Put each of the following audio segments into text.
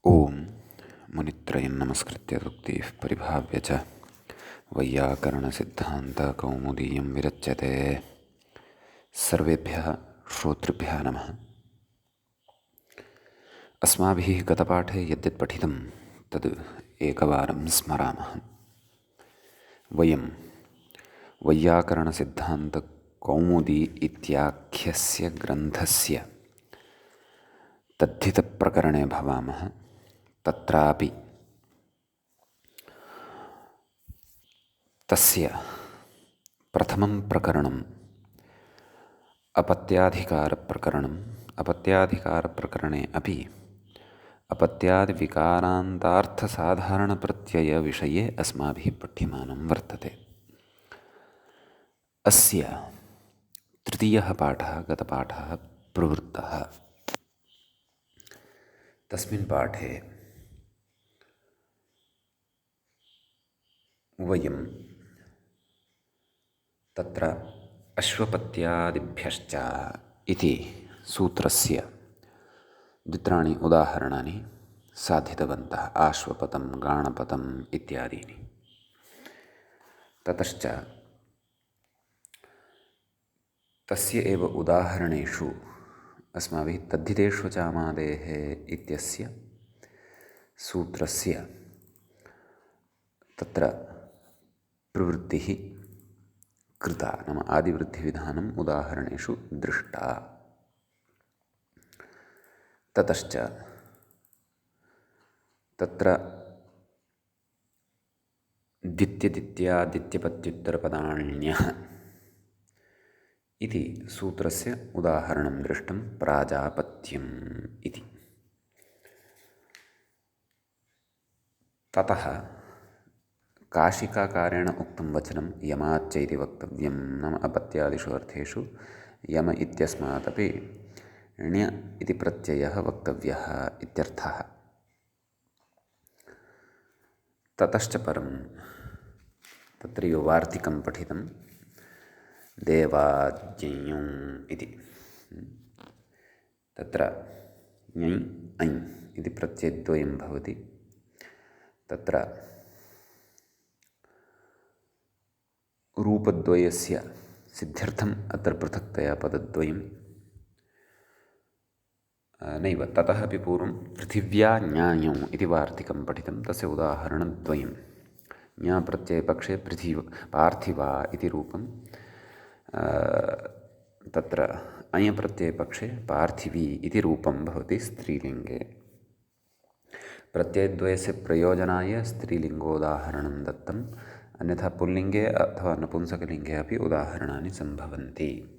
ओम मुनित्रयं नमस्कृत्य दुक्तिः परिभाव्य च वैयाकरणसिद्धान्तकौमुदीयं विरच्यते। सर्वेभ्यः श्रोतृभ्यः नमः। अस्माभिः गतपाठे यद्यत् पठितं तद् एकवारं स्मरामः। वयं वैयाकरणसिद्धान्तकौमुदी इत्याख्यस्य ग्रन्थस्य तद्धितप्रकरणे भवामः। तत्रापि तस्य प्रथमं प्रकरणम् अपत्याधिकारप्रकरणम्। अपत्याधिकारप्रकरणे अपि अपत्यादिविकारान्तार्थसाधारणप्रत्ययविषये अस्माभिः पठ्यमानं वर्तते। अस्य तृतीयः पाठः गतपाठः प्रवृत्तः। तस्मिन् पाठे वयं तत्र अश्वपत्यादिभ्यश्च इति सूत्रस्य द्वित्राणि उदाहरणानि साधितवन्तः। आश्वपतं, गाणपतम् इत्यादीनि। ततश्च तस्य एव उदाहरणेषु अस्माभिः तद्धितेष्वचामादेः इत्यस्य सूत्रस्य तत्र प्रवृत्तिः कृता, नाम आदिवृद्धिविधानम् उदाहरणेषु दृष्टा। ततश्च तत्र द्वितीयादित्यपत्युत्तरपदाण्यः इति सूत्रस्य उदाहरणं दृष्टं, प्राजापत्यम् इति। ततः काशिकाकारेण उक्तं वचनं यमाच्च इति वक्तव्यं, नाम अपत्यादिषु अर्थेषु यम इत्यस्मादपि ण्य इति प्रत्ययः वक्तव्यः इत्यर्थः। ततश्च परं तत्रैव वार्तिकं पठितं, देवाज्ञञ् इति। तत्र ञै ऐ इति प्रत्ययद्वयं भवति। तत्र रूपद्वयस्य सिद्ध्यर्थम् अत्र पृथक्तया पदद्वयं नैव। ततः अपि पूर्वं पृथिव्या ज्ञायौ इति वार्तिकं पठितं, तस्य उदाहरणद्वयं। ज्ञाप्रत्ययपक्षे पार्थिवा इति रूपं, तत्र अयप्रत्ययपक्षे पार्थिवी इति रूपं भवति स्त्रीलिङ्गे। प्रत्ययद्वयस्य प्रयोजनाय स्त्रीलिङ्गोदाहरणं दत्तम्, अन्यथा पुल्लिङ्गे अथवा नपुंसकलिङ्गे अपि उदाहरणानि सम्भवन्ति।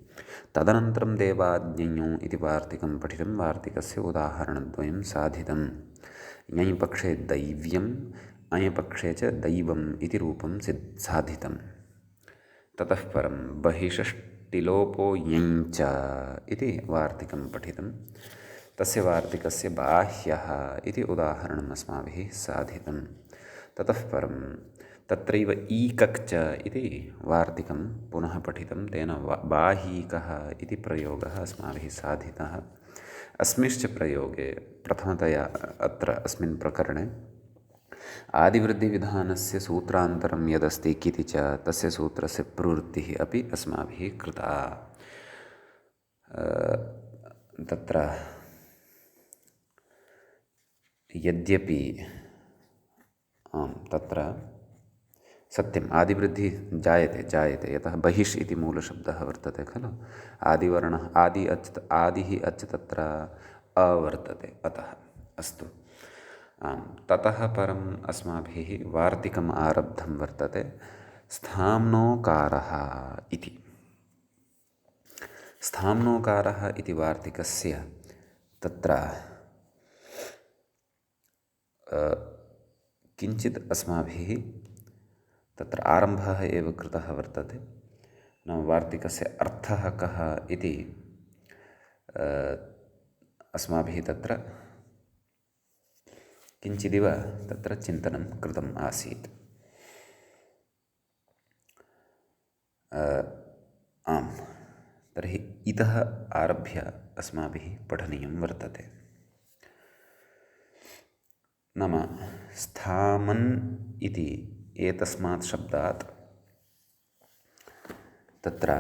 तदनन्तरं देवाज्ञञौ इति वार्तिकं पठितं, वार्तिकस्य उदाहरणद्वयं साधितं। ञञ् पक्षे दैव्यम्, अयपक्षे च दैवम् इति रूपं साधितं। ततः परं बहिषष्टिलोपो ञञ्च इति वार्तिकं पठितं, तस्य वार्तिकस्य बाह्यः इति उदाहरणम् अस्माभिः साधितं। ततः परं तत्रैव ईकक्च इति वार्तिकं पुनः पठितं, तेन बाहीकः इति प्रयोगः अस्माभिः साधितः। अस्मिंश्च प्रयोगे प्रथमतया अत्र अस्मिन् प्रकरणे आदिवृद्धिविधानस्य सूत्रान्तरं यदस्ति किति च तस्य सूत्रस्य प्रवृत्तिः अपि अस्माभिः कृता। तत्र यद्यपि तत्र सत्यम् आदिवृद्धिः जायते यतः बहिष् इति मूलशब्दः वर्तते खलु। आदिवर्णः आदिः अच् तत्र अवर्तते, अतः अस्तु। ततः परम् अस्माभिः वार्तिकम् आरब्धं वर्तते, स्थाम्नोकारः इति। स्थाम्नोकारः इति वार्तिकस्य तत्र किञ्चित् अस्माभिः तत्र आरम्भः एव कृतः वर्तते, नाम वार्तिकस्य अर्थः कः इति अस्माभिः तत्र किञ्चिदिव तत्र चिन्तनं कृतम् आसीत्। आम्, तर्हि इतः आरभ्य अस्माभिः पठनीयं वर्तते। नाम स्थामन् इति एतस्मात् शब्दात् तत्र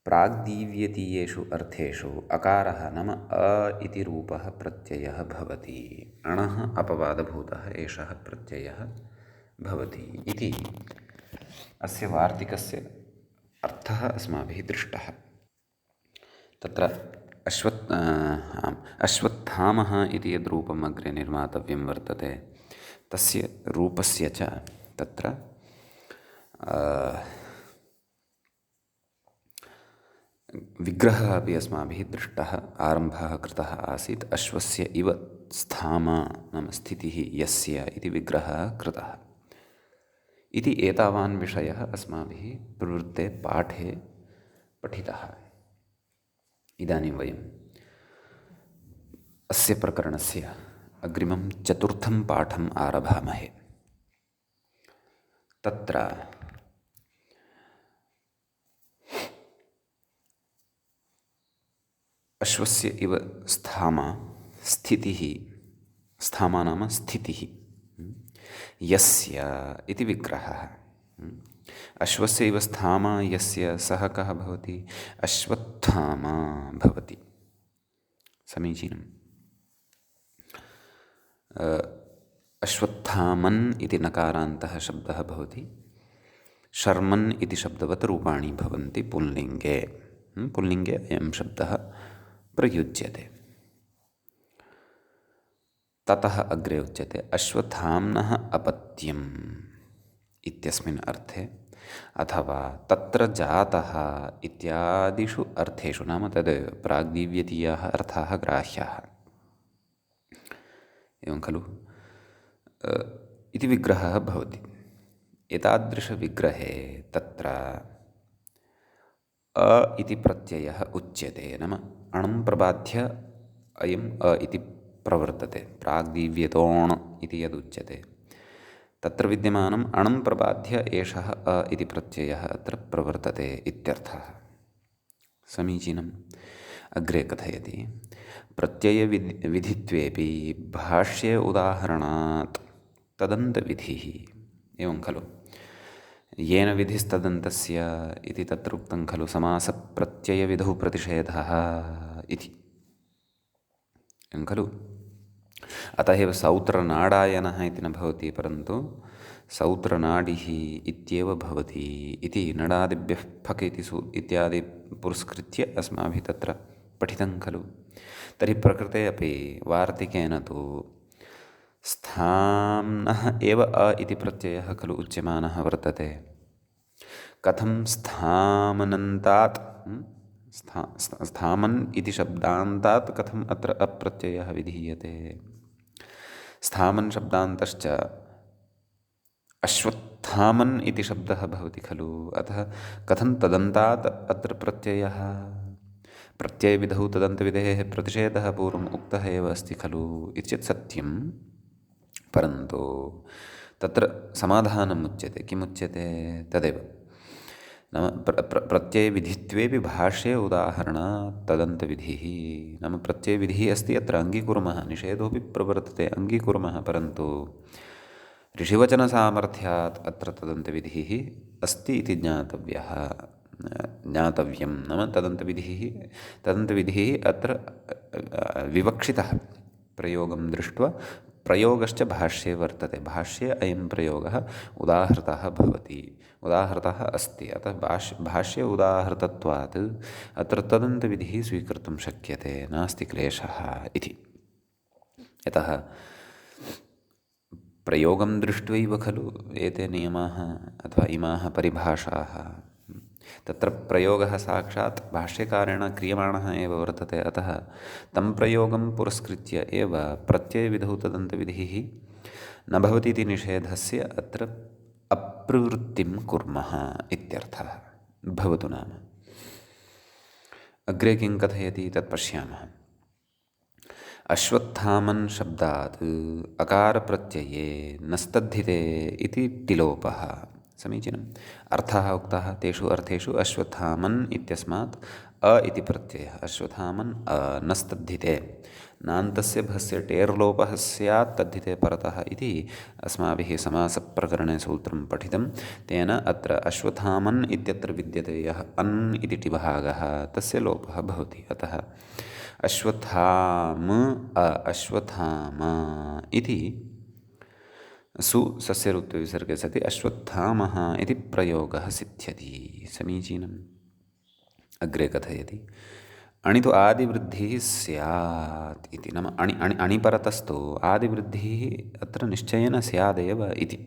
प्राग्दीव्यतीयेषु अर्थेषु अकारः नाम इति रूपः प्रत्ययः भवति। अणः अपवादभूतः एषः प्रत्ययः भवति इति अस्य वार्तिकस्य अर्थः अस्माभिः दृष्टः। तत्र अश्वत्थामः इति यद्रूपम् अग्रे निर्मातव्यं वर्तते तस्य रूपस्य च तत्र विग्रहः अपि अस्माभिः दृष्टः। आरम्भः कृतः आसीत् अश्वस्य इव स्थाम नाम स्थितिः यस्य इति विग्रहः कृतः इति एतावान् विषयः अस्माभिः प्रवृत्ते पाठे पठितः। इदानीं वयम् अस्य प्रकरणस्य अग्रिमं चतुर्थं पाठम् आरभामहे। तत्र अश्वस्य इव स्थाम स्थितिः, स्थाम नाम स्थितिः, यस्य इति विग्रहः। अश्वस्य इव स्थाम यस्य सः कः भवति? अश्वत्थामा भवति। समीचीनम्। अश्वत्थामन् इति नकारान्तः शब्दः भवति। शर्मन् इति शब्दवत् रूपाणि भवन्ति पुल्लिङ्गे। पुल्लिङ्गे अयं शब्दः प्रयुज्यते। ततः अग्रे उच्यते अश्वत्थाम्नः अपत्यम् इत्यस्मिन् अर्थे अथवा तत्र जातः इत्यादिषु अर्थेषु, नाम तदेव प्राग्दीव्यतीयाः अर्थाः ग्राह्याः। एवं खलु इति विग्रहः भवति। एतादृशविग्रहे तत्र इति प्रत्ययः उच्यते, नाम अणं प्रबाध्य अयम् इति प्रवर्तते। प्राग्दीव्यतोण् इति यदुच्यते तत्र विद्यमानम् अणं प्रबाध्य एषः इति प्रत्ययः अत्र प्रवर्तते इत्यर्थः। समीचीनम्। अग्रे कथयति प्रत्ययविधित्वेपि भाष्ये उदाहरणात् तदन्तविधिः। एवं खलु येन विधिस्तदन्तस्य इति तत्र उक्तं खलु समासप्रत्ययविधौ प्रतिषेधः इति। एवं खलु अतः एव सौत्रनाडायनः इति न भवति, परन्तु सौत्रनाडिः इत्येव भवति इति नडादिभ्यः फक् इति इत्यादि पुरस्कृत्य अस्माभिः तत्र पठितं खलु। तर्हि प्रकृते अपि वार्तिकेन तु स्थाम्नः एव इति प्रत्ययः खलु उच्यमानः वर्तते। कथं स्थामनन्तात् स्थामन् इति शब्दान्तात् कथम् अत्र अप्रत्ययः विधीयते? स्थामन् शब्दान्तश्च अश्वत्थामन् इति शब्दः भवति खलु। अतः कथं तदन्तात् अत्र प्रत्ययः? प्रत्ययविधौ तदन्तविधेः प्रतिषेधः पूर्वम् उक्तः एव अस्ति खलु इति चेत् सत्यं, परन्तु तत्र समाधानम् उच्यते। किमुच्यते? तदेव नाम प्रत्ययविधित्वेपि भाष्ये उदाहरणात् तदन्तविधिः। नाम प्रत्ययविधिः अस्ति अत्र अङ्गीकुर्मः, निषेधोऽपि प्रवर्तते अङ्गीकुर्मः, परन्तु ऋषिवचनसामर्थ्यात् अत्र तदन्तविधिः अस्ति इति ज्ञातव्यं। नाम तदन्तविधिः अत्र विवक्षितः प्रयोगं दृष्ट्वा। प्रयोगश्च भाष्ये वर्तते। भाष्ये अयं प्रयोगः उदाहृतः भवति, उदाहृतः अस्ति। अतः भाष्ये उदाहृतत्वात् अत्र तदन्तविधिः स्वीकर्तुं शक्यते, नास्ति क्लेशः इति। यतः प्रयोगं दृष्ट्वैव खलु एते नियमाः अथवा इमाः परिभाषाः। तत्र प्रयोगः साक्षात् भाष्यकारेण क्रियमाणः एव वर्तते। अतः तं प्रयोगं पुरस्कृत्य एव प्रत्ययविधौ तदन्तविधिः न भवति इति निषेधस्य अत्र अप्रवृत्तिं कुर्मः इत्यर्थः। भवतु नाम अग्रे किं कथयति तत् पश्यामः। अश्वत्थामन् शब्दात् अकारप्रत्यये न स्तद्धिते इति टिलोपः। समीचीनम्। अर्थः उक्तः तेषु अर्थेषु अश्वत्थामन् इत्यस्मात् अ इति प्रत्ययः अश्वत्थामन् नस्तद्धिते नान्तस्य भस्य टेर्लोपः स्यात् तद्धिते परतः इति अस्माभिः समासप्रकरणे सूत्रं पठितं। तेन अत्र अश्वत्थामन् इत्यत्र विद्यते यः अन् इति टिभागः तस्य लोपः भवति। अतः अश्वत्थाम अश्वत्थाम इति सु सस्यऋत्विसर्गे सति अश्वत्थामः इति प्रयोगः सिद्ध्यति। समीचीनम्। अग्रे कथयति अणितु आदिवृद्धिः स्यात् इति। नाम अणिपरतस्तु आदिवृद्धिः अत्र निश्चयेन स्यादेव इति।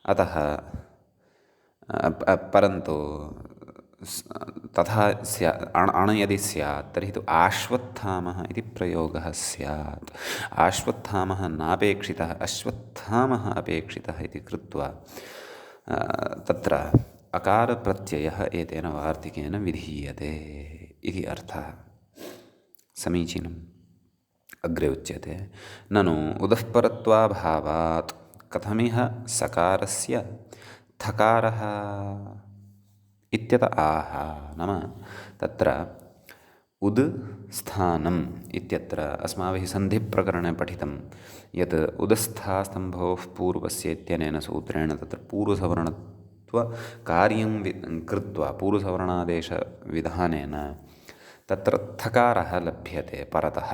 अतः परन्तु तथा अण यदि स्यात् तर्हि तु आश्वत्थामः इति प्रयोगः स्यात्। आश्वत्थामः नापेक्षितः अश्वत्थामः अपेक्षितः इति कृत्वा तत्र अकारप्रत्ययः एतेन वार्तिकेन विधीयते इति अर्थः। समीचीनम्। अग्रे उच्यते ननु उदःपरत्वाभावात् कथमिह सकारस्य थकारः इत्यत आह। नाम तत्र उद् स्थानम् इत्यत्र अस्माभिः सन्धिप्रकरणे पठितं यत् उदस्थास्तम्भोः पूर्वस्य इत्यनेन सूत्रेण तत्र पूर्वसवर्णत्वकार्यं कृत्वा पूर्वसवर्णादेशविधानेन तत्र थकारः लभ्यते परतः।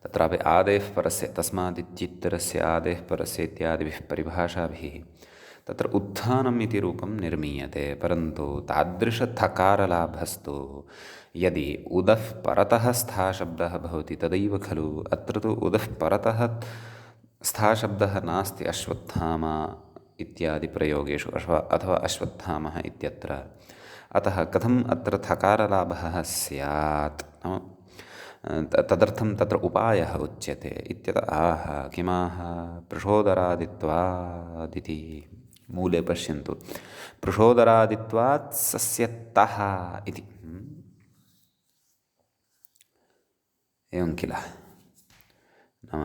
तत्रापि आदेः परस्य तस्मादित्युत्तरस्य आदेः परस्य इत्यादिभिः परिभाषाभिः तत्र उत्थानम् इति रूपं निर्मीयते। परन्तु तादृशथकारलाभस्तु यदि उदः परतः स्थाशब्दः भवति तदैव खलु। अत्र तु उदः परतः स्थाशब्दः नास्ति अश्वत्थामा इत्यादि प्रयोगेषु अथवा अश्वत्थामः इत्यत्र। अतः कथम् अत्र थकारलाभः स्यात् तदर्थं तत्र उपायः उच्यते इत्यत आह। किमाह पृषोदरादित्वादिति मूले पश्यन्तु पृषोदरादित्वात् सस्यतः इति। एवं किल। नाम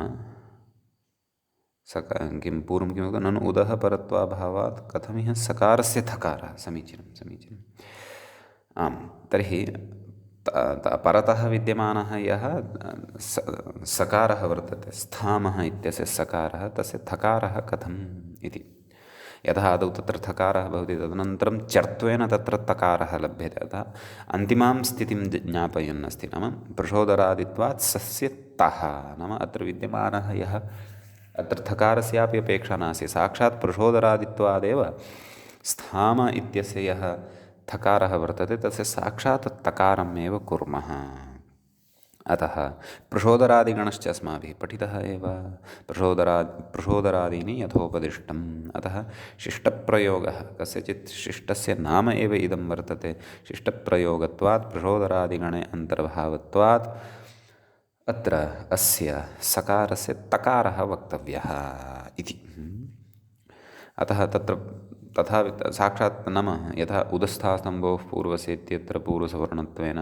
किं पूर्वं किमुक्तं ननु उदः परत्वाभावात् कथमिह सकारस्य थकारः। समीचीनं समीचीनम्। आम् तर्हि परतः विद्यमानः यः सकारः वर्तते स्थामः इत्यस्य सकारः तस्य थकारः कथम् इति। यतः आदौ तत्र थकारः भवति तदनन्तरं चर्त्वेन तत्र तकारः लभ्यते। अतः अन्तिमां स्थितिं ज्ञापयन् अस्ति। नाम पृषोदरादित्वात् सस्य तः नाम अत्र विद्यमानः यः अत्र थकारस्यापि अपेक्षा नास्ति। साक्षात् पृषोदरादित्वादेव स्थाम इत्यस्य यः थकारः वर्तते तस्य साक्षात् तकारम् एव कुर्मः। अतः पृषोदरादिगणश्च अस्माभिः पठितः एव। पृषोदरादीनि यथोपदिष्टम्। अतः शिष्टप्रयोगः कस्यचित् शिष्टस्य नाम एव इदं वर्तते। शिष्टप्रयोगत्वात् पृषोदरादिगणे अन्तर्भावत्वात् अत्र अस्य सकारस्य तकारः वक्तव्यः इति। अतः तत्र तथा साक्षात् नाम यथा उदस्थास्तम्भोः पूर्वस्य इत्यत्र पूर्वसवर्णत्वेन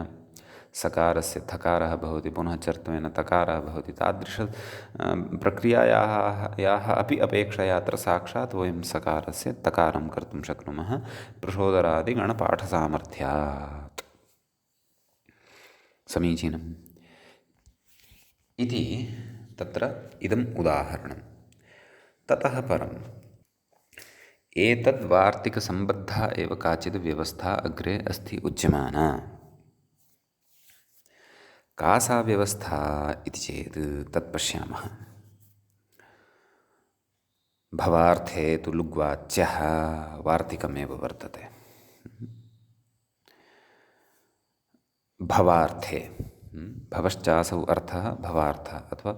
सकारस्य थकारः भवति पुनः चर्त्वेन तकारः भवति तादृश प्रक्रियायाः अपि अपेक्षया अत्र साक्षात् वयं सकारस्य तकारं कर्तुं शक्नुमः पृषोदरादिगणपाठसामर्थ्यात्। समीचीनम् इति तत्र इदम् उदाहरणं। ततः परम् एतद्वार्तिकसम्बद्धा एव काचिद् व्यवस्था अग्रे अस्ति उच्यमाना। का सा व्यवस्था इति चेत् तत् पश्यामः। भवार्थे तु लुग्वाच्यः वार्तिकमेव वर्तते। भवार्थे भवश्चासौ अर्थः भवार्थः अथवा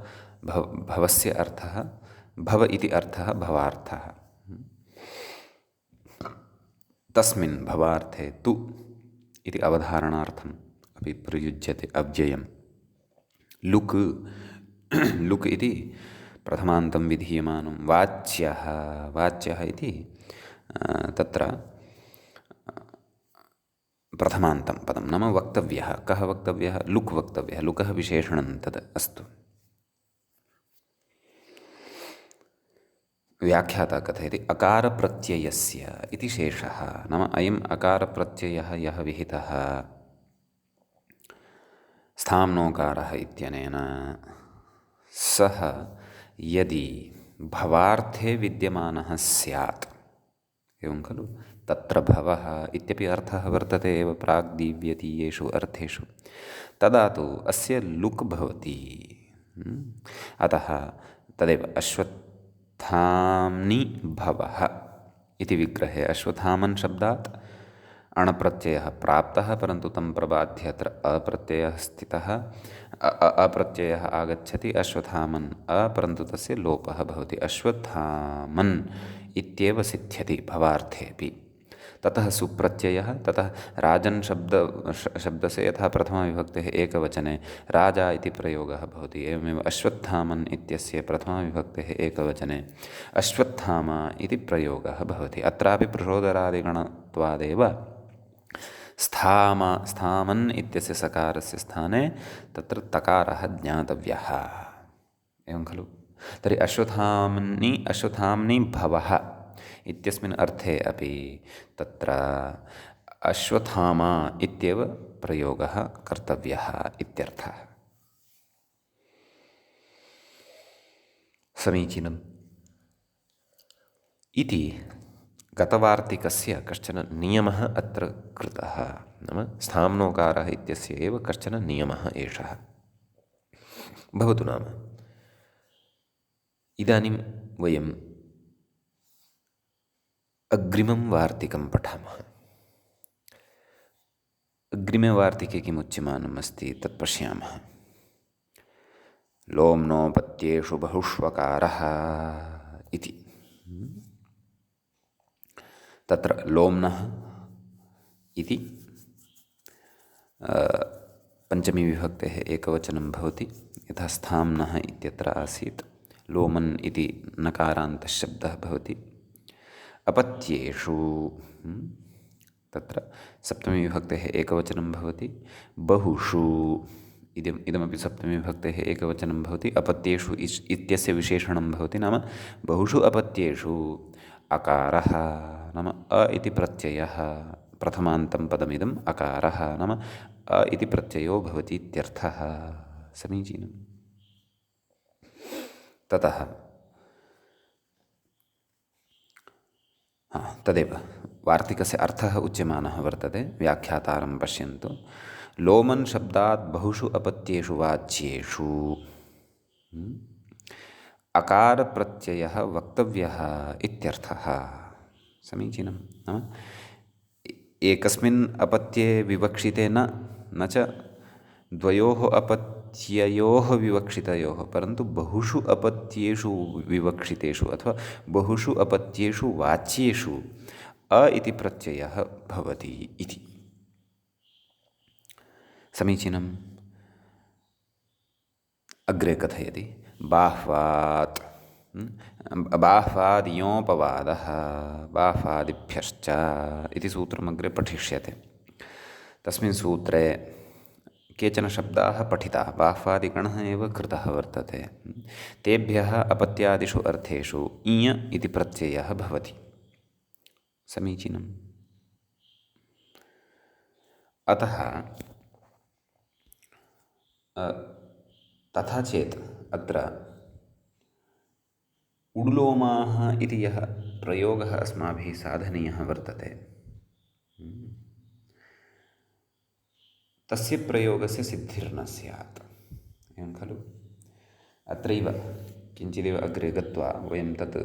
भवस्य अर्थः भव इति अर्थः भवार्थः। तस्मिन् भवार्थे तु इति अवधारणार्थम् अपि प्रयुज्यते अव्ययं लुक्। लुक् इति प्रथमान्तं विधीयमानं वाच्यः। वाच्यः इति तत्र प्रथमान्तं पदं नाम वक्तव्यः। कः वक्तव्यः? लुक् वक्तव्यः। लुकः विशेषणं तद् अस्तु। व्याख्याता कथयति अकारप्रत्ययस्य इति शेषः। नाम अयम् अकारप्रत्ययः यः विहितः स्थाम्नोकारः इत्यनेन, सः यदि भवार्थे विद्यमानः स्यात्, एवं खलु, तत्र भवः इत्यपि अर्थः वर्तते एव प्राग्दीव्यतीयेषु अर्थेषु, तदा तु अस्य लुक् भवति। अतः तदेव अश्वत्थाम्नि भवः इति विग्रहे अश्वत्थामन् शब्दात् अणप्रत्ययः प्राप्तः, परन्तु तं प्रबाध्य अत्र अप्रत्ययः स्थितः, अप्रत्ययः आगच्छति, अश्वत्थामन् परन्तु तस्य लोपः भवति, अश्वत्थामन् इत्येव सिद्ध्यति भवार्थेऽपि। ततः सुप्रत्ययः, ततः राजन् शब्दस्य यथा प्रथमाविभक्तेः एकवचने राजा इति प्रयोगः भवति, एवमेव अश्वत्थामन् इत्यस्य प्रथमाविभक्तेः एकवचने अश्वत्थामा इति प्रयोगः भवति। अत्रापि प्रचोदरादिगणत्वादेव स्थामन् इत्यस्य सकारस्य स्थाने तत्र तकारः ज्ञातव्यः, एवं खलु। तर्हि अश्वत्थाम्नि भवः इत्यस्मिन् अर्थे अपि तत्र अश्वत्थामा इत्येव प्रयोगः कर्तव्यः इत्यर्थः। समीचीनम्। इति गतवार्तिकस्य कश्चन नियमः अत्र कृतः। नाम स्थाम्नोकारः इत्यस्य एव कश्चन नियमः एषः। भवतु नाम इदानीं वयम् अग्रिमं वार्तिकं पठामः। अग्रिमे वार्तिके किमुच्यमानम् अस्ति तत् पश्यामः। लोम्नोपत्येषु बहुष्वकारः इति। तत्र लोम्नः इति पञ्चमी विभक्तेः एकवचनं भवति, यथा स्थाम्नः इत्यत्र आसीत्, लोमन् इति नकारान्तशब्दः भवति। अपत्येषु तत्र सप्तमी विभक्तेः एकवचनं भवति, बहुषु इदमपि सप्तमी विभक्तेः एकवचनं भवति, अपत्येषु इत्यस्य विशेषणं भवति, नाम बहुषु अपत्येषु अकारः, नाम अ इति प्रत्ययः, प्रथमान्तं पदमिदम् अकारः, नाम अ इति प्रत्ययो भवति इत्यर्थः। समीचीनम्। ततः तदेव वार्तिकस्य अर्थः उच्यमानः वर्तते। व्याख्यातारं पश्यन्तु। लोमन् शब्दात् बहुषु अपत्येषु वाच्येषु अकारप्रत्ययः वक्तव्यः इत्यर्थः। समीचीनं। नाम एकस्मिन् अपत्ये विवक्षिते न च द्वयोः अपत्ययोः विवक्षितयोः, परन्तु बहुषु अपत्येषु विवक्षितेषु अथवा बहुषु अपत्येषु वाच्येषु अ इति प्रत्ययः भवति इति। समीचीनम्। अग्रे कथयति बाह्वात् बाह्वादियोपवादः बाह्वादिभ्यश्च इति सूत्रमग्रे पठिष्यते। तस्मिन् सूत्रे केचन शब्दाः पठिताः, बाह्वादिगणः एव कृतः वर्तते। तेभ्यः अपत्यादिषु अर्थेषु इञ इति प्रत्ययः भवति। समीचीनम्। अतः तथा चेत् अत्र उड्लोमाः इति यः प्रयोगः अस्माभिः साधनीयः वर्तते, तस्य प्रयोगस्य सिद्धिर्न स्यात्, एवं खलु। अत्रैव किञ्चिदेव अग्रे गत्वा वयं तत्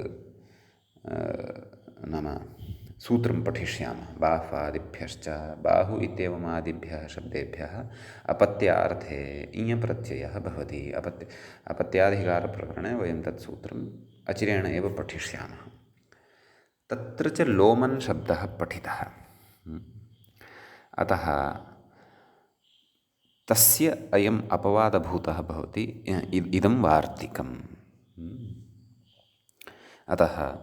नाम सूत्रं पठिष्यामः। बाह्वादिभ्यश्च, बाहु इत्येवमादिभ्यः शब्देभ्यः अपत्यार्थे इञ प्रत्ययः भवति। अपत्याधिकारप्रकरणे वयं तत् सूत्रम् अचिरेण एव पठिष्यामः। तत्र च लोमन् शब्दः पठितः। अतः तस्य अयम् अपवादभूतः भवति इदं वार्तिकम्। अतः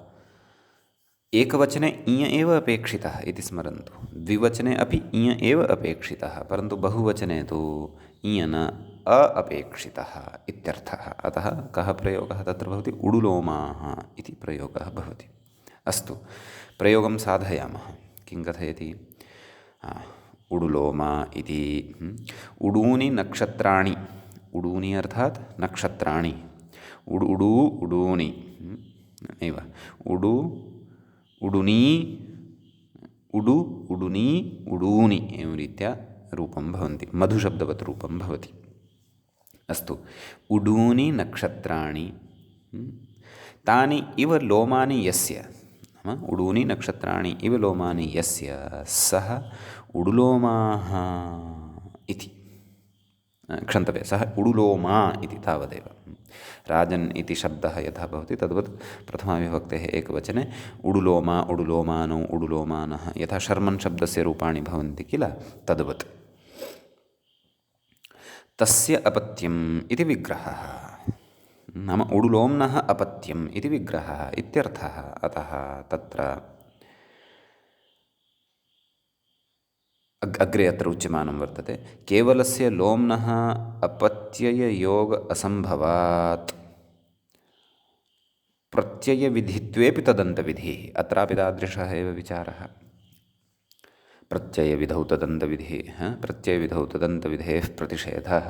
एकवचने इञ एव अपेक्षितः इति स्मरन्तु, द्विवचने अपि इञ एव अपेक्षितः, परन्तु बहुवचने तु इञ न अ अपेक्षितः इत्यर्थः। अतः कः प्रयोगः तत्र भवति? उडुलोमाः इति प्रयोगः भवति। अस्तु, प्रयोगं साधयामः। किं कथयति? उडुलोमा इति उडूनि नक्षत्राणि, उडूनि अर्थात् नक्षत्राणि, उडू उडूनि एव, उडु उडुनी उडु उडुनी उडूनि एवं रीत्या रूपं भवन्ति, मधुशब्दवत् रूपं भवति। अस्तु, उडूनि नक्षत्राणि तानि इव लोमानि यस्य, नाम उडूनि नक्षत्राणि इव लोमानि यस्य सः उडुलोमाः इति, क्षन्तव्य, सः उडुलोमा इति तावदेव। राजन् इति शब्दः यथा भवति तद्वत् प्रथमाविभक्तेः एकवचने उडुलोमा उडुलोमानौ उडुलोमानः यथा शर्मन् शब्दस्य रूपाणि भवन्ति किल, तद्वत्। तस्य अपत्यम् इति विग्रहः, नाम उडुलोम्नः अपत्यम् इति विग्रहः इत्यर्थः। अतः तत्र अग्रे अत्र उच्यमानं वर्तते, केवलस्य लोम्नः अपत्यययोग असम्भवात् प्रत्ययविधित्वेपि तदन्तविधिः। अत्रापि तादृशः एव विचारः। प्रत्ययविधौ तदन्तविधिः, प्रत्ययविधौ तदन्तविधेः प्रतिषेधः,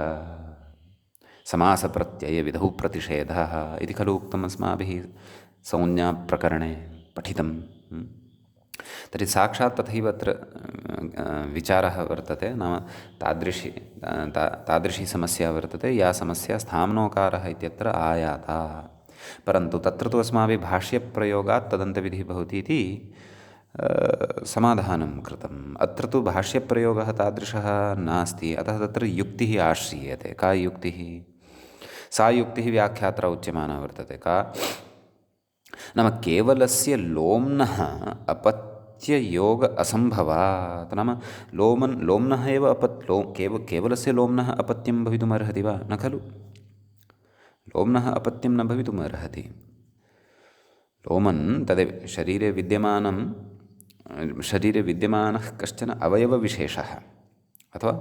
समासप्रत्ययविधौ प्रतिषेधः इति खलु उक्तम् अस्माभिः संज्ञाप्रकरणे पठितं। तर्हि साक्षात् तथैव अत्र विचारः वर्तते, नाम तादृशी समस्या वर्तते, या समस्या स्थाम्नोकारः इत्यत्र आयाता, परन्तु तत्र तु अस्माभिः भाष्यप्रयोगात् तदन्तविधिः भवति इति समाधानं कृतम्। अत्र तु भाष्यप्रयोगः तादृशः नास्ति, अतः तत्र युक्तिः आश्रीयते। का युक्तिः? सा युक्तिः व्याख्यात्रा उच्यमाना वर्तते। का? नाम केवलस्य लोम्नः अपत्ययोग असम्भवात्, नाम लोम्नः एव केवलस्य लोम्नः अपत्यं भवितुमर्हति वा? न खलु। लोम्नः अपत्यं न भवितुमर्हति। लोमन् तदेव शरीरे विद्यमानः कश्चन अवयवविशेषः, अथवा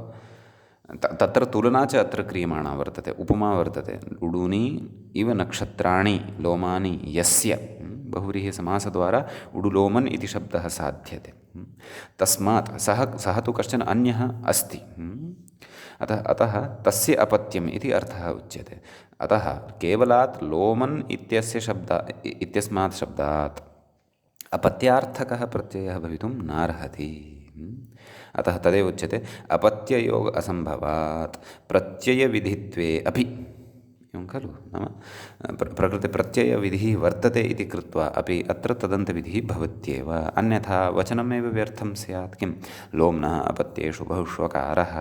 तत्र तुलना च अत्र क्रियमाणा वर्तते, उपमा वर्तते। उडूनि इव नक्षत्राणि लोमानि यस्य, बहुव्रीहिसमासद्वारा उडुलोमन् इति शब्दः साध्यते। तस्मात् सः तु कश्चन अन्यः अस्ति, अतः तस्य अपत्यम् इति अर्थः उच्यते। अतः केवलात् लोमन् इत्यस्मात् शब्दात् अपत्यार्थकः प्रत्ययः भवितुं नार्हति। अतः तदेव उच्यते अपत्ययोग असम्भवात् प्रत्ययविधित्वे अपि, एवं खलु। नाम प्रकृतिप्रत्ययविधिः वर्तते इति कृत्वा अपि अत्र तदन्तविधिः भवत्येव, अन्यथा वचनमेव व्यर्थं स्यात्। किं? लोम्नः अपत्येषु बहुष्वकारः,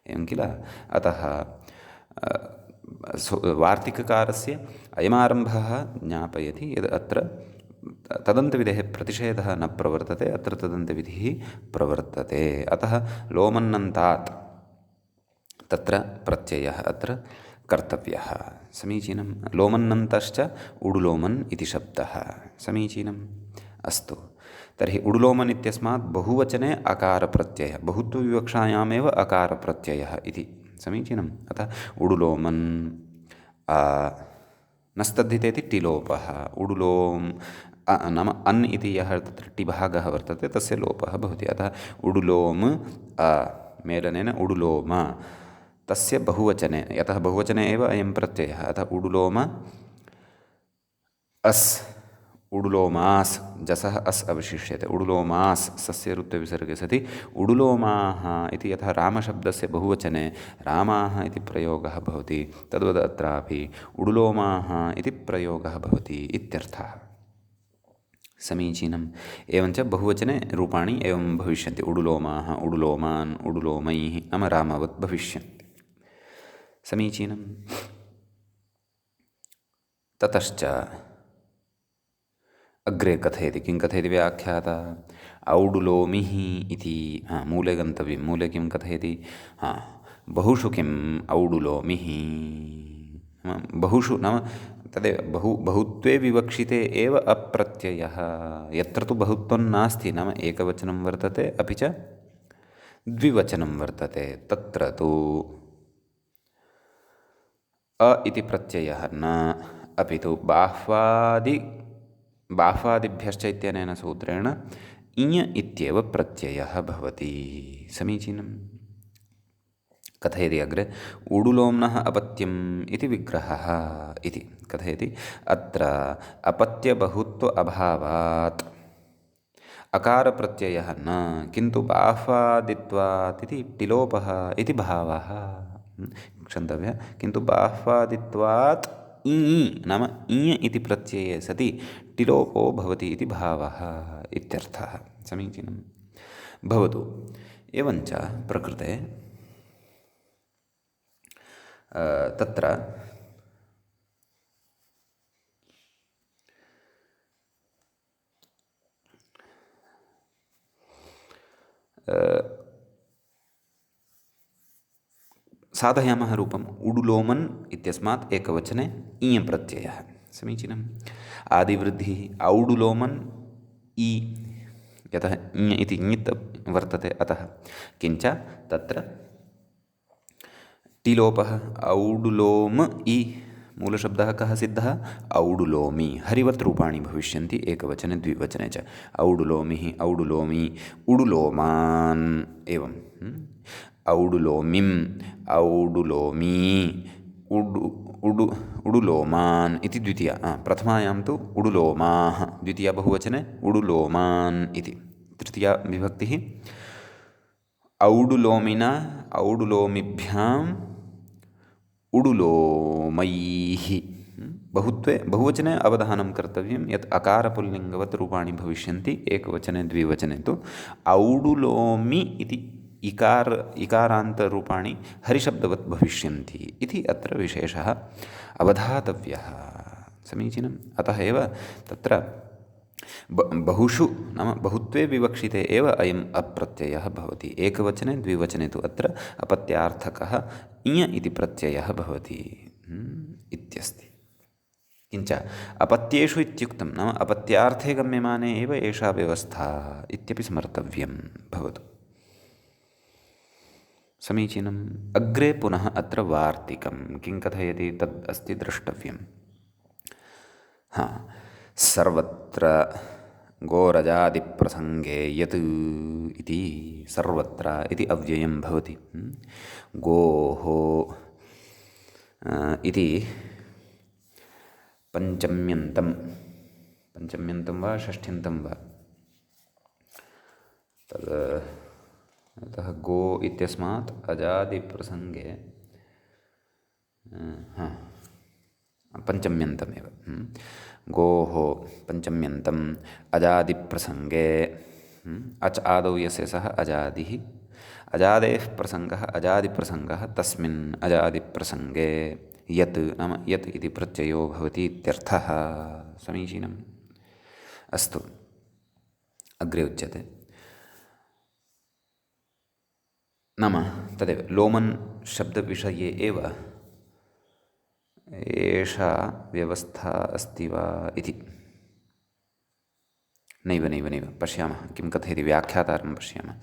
एवं किल। अतः वार्तिककारस्य अयमारम्भः ज्ञापयति यद् अत्र तदन्तविधेः प्रतिषेधः न प्रवर्तते, अत्र तदन्तविधिः प्रवर्तते। अतः लोमन्नन्तात् तत्र प्रत्ययः अत्र कर्तव्यः। समीचीनं। लोमन्नन्तश्च उडुलोमन् इति शब्दः। समीचीनम्। अस्तु, तर्हि उडुलोमन् इत्यस्मात् बहुवचने अकारप्रत्ययः, बहुत्वविवक्षायामेव अकारप्रत्ययः इति। समीचीनम्। अतः उडुलोमन् नस्तद्धितेति टिलोपः, उडुलोम् नाम अन् इति यः तत्र टिभागः वर्तते तस्य लोपः भवति। अतः उडुलोम् मेलनेन उडुलोम, तस्य बहुवचने, यतः बहुवचने एव अयं प्रत्ययः, अतः उडुलोम अस्, उडुलोमास्, जसः अस् अवशिष्यते, उडुलोमास् सस्य रुत्वविसर्गे सति उडुलोमाः इति यथा रामशब्दस्य बहुवचने रामाः इति प्रयोगः भवति, तद्वद् अत्रापि उडुलोमाः इति प्रयोगः भवति इत्यर्थः। समीचीनम्। एवञ्च बहुवचने रूपाणि एवं भविष्यन्ति, उडुलोमाः, उडुलोमान्, उडुलोमैः, नाम रामवत् भविष्यन्ति। समीचीनम्। ततश्च अग्रे कथयति। किं कथयति व्याख्याता? औडुलोमिः इति मूले गन्तव्यं। मूले किं कथयति? बहुषु किम् औडुलोमिः, बहुषु नाम तदेव बहुत्वे विवक्षिते एव अप्रत्ययः। यत्र तु बहुत्वं नास्ति, नाम एकवचनं वर्तते अपि च द्विवचनं वर्तते, तत्र तु अ इति प्रत्ययः न, अपि तु बाह्वादिभ्यश्च इत्यनेन सूत्रेण इञ इत्येव प्रत्ययः भवति। समीचीनम्। कथयति अग्रे, ऊडुलोम्नः अपत्यम् इति विग्रहः इति कथयति। अत्र अपत्यबहुत्व अभावात् अकारप्रत्ययः न, किन्तु बाह्वादित्वात् इति टिलोपः इति भावः। क्षन्तव्यः, किन्तु बाह्वादित्वात् ई नाम इञ इति प्रत्यये सति टिलोपो भवति इति भावः इत्यर्थः। समीचीनं भवतु। एवञ्च प्रकृते तत्र साधयामः रूपम् उडुलोमन् इत्यस्मात् एकवचने इञ प्रत्ययः। समीचीनम्। आदिवृद्धिः औडुलोमन् इ, यतः इञ इति ङित् वर्तते अतः। किञ्च तत्र टिलोपः औडुलोम इ, मूलशब्दः कः सिद्धः, औडुलोमि। हरिवत् रूपाणि भविष्यन्ति एकवचने द्विवचने च। औडुलोमिः, औडुलोमि, उडुलोमान् एवं। औडुलोमिम्, औडुलोमी, उडुलोमान् इति द्वितीया। प्रथमायां तु उडुलोमाः, द्वितीया बहुवचने उडुलोमान् इति। तृतीया विभक्तिः औडुलोमिना, औडुलोमिभ्याम्, उडुलोमैः। बहुत्वे बहुवचने अवधानं कर्तव्यं यत् अकारपुल्लिङ्गवत् रूपाणि भविष्यन्ति एकवचने द्विवचने तु औडुलोमि इति इकारान्तरूपाणि हरिशब्दवत् भविष्यन्ति इति अत्र विशेषः अवधातव्यः। समीचीनम्। अतः एव तत्र बहुषु नाम बहुत्वे विवक्षिते एव अयम् अप्रत्ययः भवति। एकवचने द्विवचने तु अत्र अपत्यार्थकः इञ इति प्रत्ययः भवति इत्यस्ति। किञ्च अपत्येषु इत्युक्तं नाम अपत्यार्थे गम्यमाने एव एषा व्यवस्था इत्यपि स्मर्तव्यं भवतु। समीचीनम्। अग्रे पुनः अत्र वार्तिकं किं कथयति तद् अस्ति द्रष्टव्यम्। सर्वत्र गोरजादिप्रसङ्गे यत् इति सर्वत्र इति अव्ययं भवति। गोः इति पञ्चम्यन्तं वा षष्ठ्यन्तं वा तद्, अतः गो इत्यस्मात् अजादिप्रसङ्गे पञ्चम्यन्तमेव। गोः पञ्चम्यन्तम् अजादिप्रसङ्गे, अच् आदौ यस्य सः अजादिः, अजादेः प्रसङ्गः अजादिप्रसङ्गः, तस्मिन् अजादिप्रसङ्गे यत् नाम यत् इति प्रत्ययो भवति इत्यर्थः। समीचीनम्। अस्तु, अग्रे उच्यते नाम तदेव लोमन् शब्दविषये एव एषा व्यवस्था अस्ति वा इति। नैव पश्यामः किं कथयति, व्याख्यातारं पश्यामः।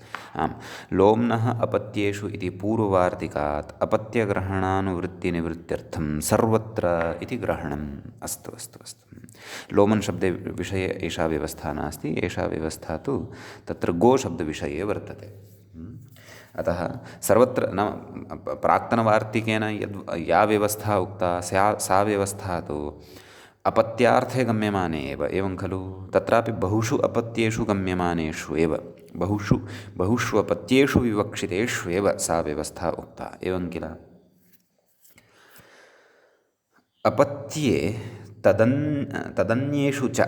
आम्, लोम्नः अपत्येषु इति पूर्ववार्तिकात् अपत्यग्रहणानुवृत्तिनिवृत्त्यर्थं सर्वत्र इति ग्रहणम्। अस्तु। लोमन् शब्दे विषये एषा व्यवस्था नास्ति, एषा व्यवस्था तु तत्र गोशब्दविषये वर्तते। अतः सर्वत्र नाम प्राक्तनवार्तिकेन या व्यवस्था उक्ता सा व्यवस्था तु अपत्यार्थे गम्यमाने एव, एवं खलु। तत्रापि बहुषु अपत्येषु गम्यमानेषु एव, बहुषु अपत्येषु विवक्षितेषु एव सा व्यवस्था उक्ता, एवं किल। अपत्ये तदन्येषु च,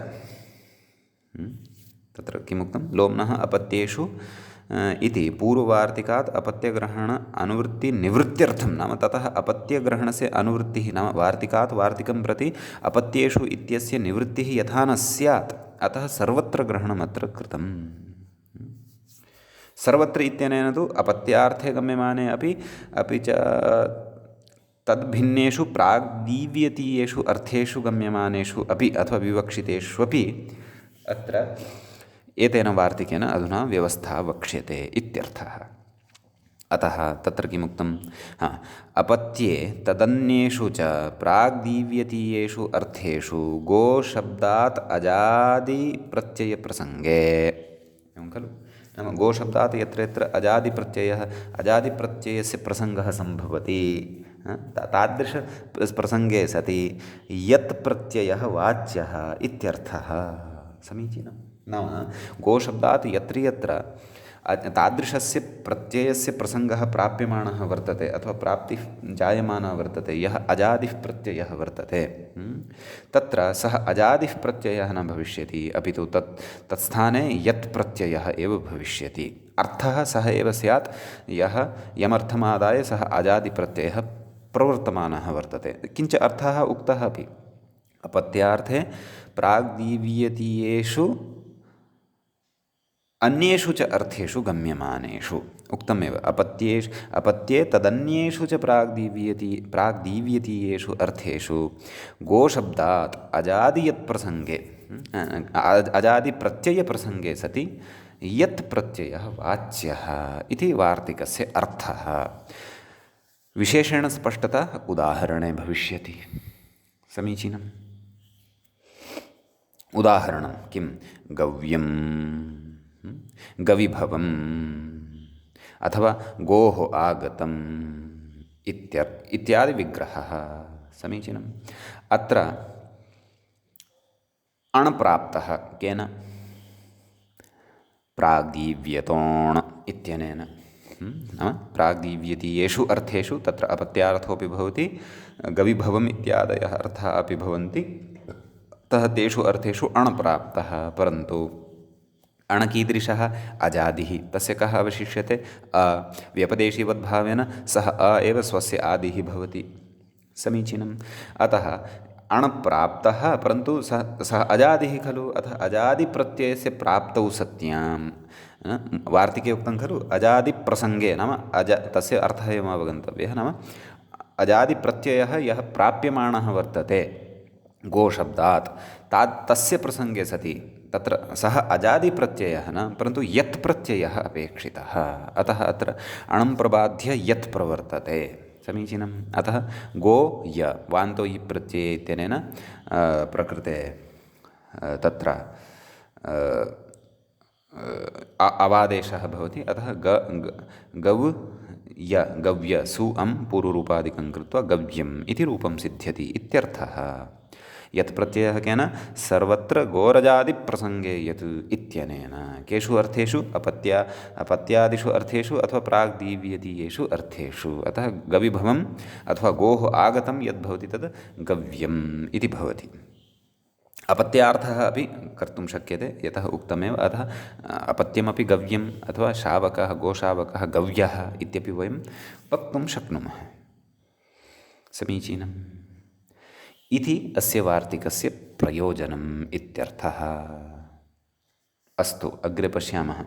तत्र किमुक्तं, लोम्नः अपत्येषु इति पूर्ववार्तिकात् अपत्यग्रहण अनुवृत्तिनिवृत्त्यर्थं, नाम ततः अपत्यग्रहणस्य अनुवृत्तिः नाम वार्तिकात् वार्तिकं प्रति अपत्येषु इत्यस्य निवृत्तिः यथा न स्यात्, अतः सर्वत्र ग्रहणमत्र कृतं। सर्वत्र इत्यनेन तु अपत्यार्थे गम्यमाने अपि च तद्भिन्नेषु प्राग्दीव्यतीयेषु अर्थेषु गम्यमानेषु अपि अथवा विवक्षितेष्वपि अत्र एतेन वार्तिकेन अधुना व्यवस्था वक्ष्यते इत्यर्थः। अतः तत्र किमुक्तं हा अपत्ये तदन्येषु च प्राग्दीव्यतीयेषु अर्थेषु गोशब्दात् अजादिप्रत्ययप्रसङ्गे एवं खलु नाम गोशब्दात् यत्र यत्र अजादिप्रत्ययः अजादिप्रत्ययस्य प्रसङ्गः सम्भवति तादृश प्रसङ्गे सति यत् प्रत्ययः वाच्यः इत्यर्थः समीचीनं नाम गोशब्दात् यत्र यत्र तादृशस्य प्रत्ययस्य प्रसङ्गः प्राप्यमाणः वर्तते अथवा प्राप्तिः जायमाना वर्तते यः अजादिः प्रत्ययः वर्तते तत्र सः अजादिः प्रत्ययः न भविष्यति अपि तु तत्स्थाने यत् प्रत्ययः एव भविष्यति अर्थः सः एव स्यात् यमर्थमादाय सः अजादिप्रत्ययः प्रवर्तमानः वर्तते किञ्च अर्थः उक्तः अपि अपत्यार्थे प्राग्दीव्यतीयेषु अन्येषु च अर्थेषु गम्यमानेषु उक्तमेव अपत्ये तदन्येषु च प्राग्दीव्यतीयेषु अर्थेषु गोशब्दात् अजादियत्प्रसङ्गे अजादिप्रत्ययप्रसङ्गे सति यत् प्रत्ययः वाच्यः इति वार्तिकस्य अर्थः विशेषेण स्पष्टता उदाहरणे भविष्यति समीचीनम् उदाहरणं किं गव्यं गविभवम् अथवा गोः आगतम् इत्यादि विग्रहः समीचीनम् अत्र अण्प्राप्तः केन प्राग्दीव्यतोण् इत्यनेन नाम प्राग्दीव्यतीयेषु अर्थेषु तत्र अपत्यार्थोऽपि भवति गविभवम् इत्यादयः अर्थाः अपि भवन्ति अतः तेषु अर्थेषु अण्प्राप्तः परन्तु अण् कीदृशः अजादिः तस्य कः अवशिष्यते व्यपदेशीवद्भावेन सः एव स्वस्य आदिः भवति समीचीनम् अतः अण् प्राप्तः परन्तु सः अजादिः खलु अतः अजादिप्रत्ययस्य प्राप्तौ सत्यां वार्तिके उक्तं खलु अजादिप्रसङ्गे नाम तस्य अर्थः एवम् अवगन्तव्यः नाम अजादिप्रत्ययः यः प्राप्यमाणः वर्तते गोशब्दात् तस्य प्रसङ्गे सति तत्र सः अजादिप्रत्ययः न परन्तु यत् प्रत्ययः अपेक्षितः अतः अत्र अणं प्रबाध्य यत् प्रवर्तते समीचीनम् अतः गो य वान्तो इ प्रत्यये इत्यनेन प्रकृते तत्र अवादेशः भवति अतः गव् य गव्य सु अं पूर्वरूपादिकं कृत्वा गव्यम् इति रूपं सिद्ध्यति इत्यर्थः यत् प्रत्ययः केन सर्वत्र गोरजादिप्रसङ्गे यत् इत्यनेन केषु अर्थेषु अपत्यादिषु अर्थेषु अथवा प्राग्दीव्यतीयेषु अर्थेषु अतः गविभवम् अथवा गोः आगतं यद्भवति तद् गव्यम् इति भवति अपत्यार्थः अपि कर्तुं शक्यते यतः उक्तमेव अतः अपत्यमपि गव्यम् अथवा शावकः गोशावकः गव्यः इत्यपि वयं वक्तुं शक्नुमः समीचीनम् इति अस्य वार्तिकस्य प्रयोजनम् इत्यर्थः अस्तु अग्रे पश्यामः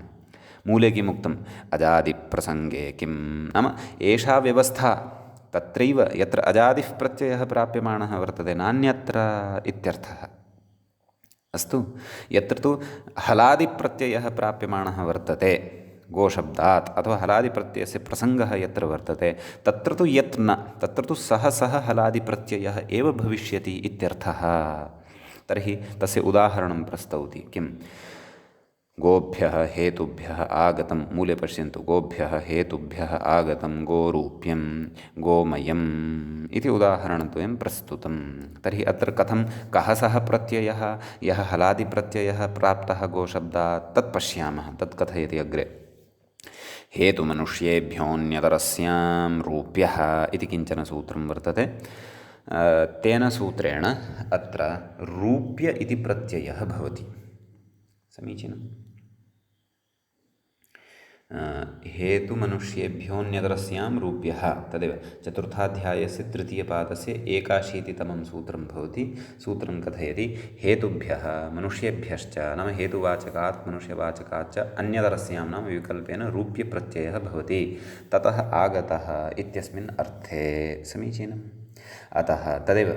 मूले किमुक्तम् अजादिप्रसङ्गे किं नाम एषा व्यवस्था तत्रैव यत्र अजादिः प्रत्ययः प्राप्यमाणः वर्तते नान्यत्र इत्यर्थः अस्तु यत्र तु हलादिप्रत्ययः प्राप्यमाणः वर्तते गोशब्दात् अथवा हलादिप्रत्ययस्य प्रसङ्गः यत्र वर्तते तत्र तु यत् न तत्र तु सः हलादिप्रत्ययः एव भविष्यति इत्यर्थः तर्हि तस्य उदाहरणं प्रस्तौति किं गोभ्यः हेतुभ्यः आगतं मूले पश्यन्तु गोभ्यः हेतुभ्यः आगतं गोरूप्यं गोमयम् इति उदाहरणद्वयं प्रस्तुतं तर्हि अत्र कथं कः सः प्रत्ययः यः हलादिप्रत्ययः प्राप्तः गोशब्दात् तत् पश्यामः तत् कथयति अग्रे हेतुमनुष्येभ्योऽन्यतरस्यां रूप्यः इति किञ्चन सूत्रं वर्तते तेन सूत्रेण अत्र रूप्य इति प्रत्ययः भवति समीचीनम् हेतुमनुष्येभ्योऽन्यतरस्यां रूप्यः तदेव चतुर्थाध्यायस्य तृतीयपादस्य 81तमं सूत्रं भवति सूत्रं कथयति हेतुभ्यः मनुष्येभ्यश्च नाम हेतुवाचकात् मनुष्यवाचकाच्च अन्यतरस्यां नाम विकल्पेन रूप्यप्रत्ययः भवति ततः आगतः इत्यस्मिन् अर्थे समीचीनम् अतः तदेव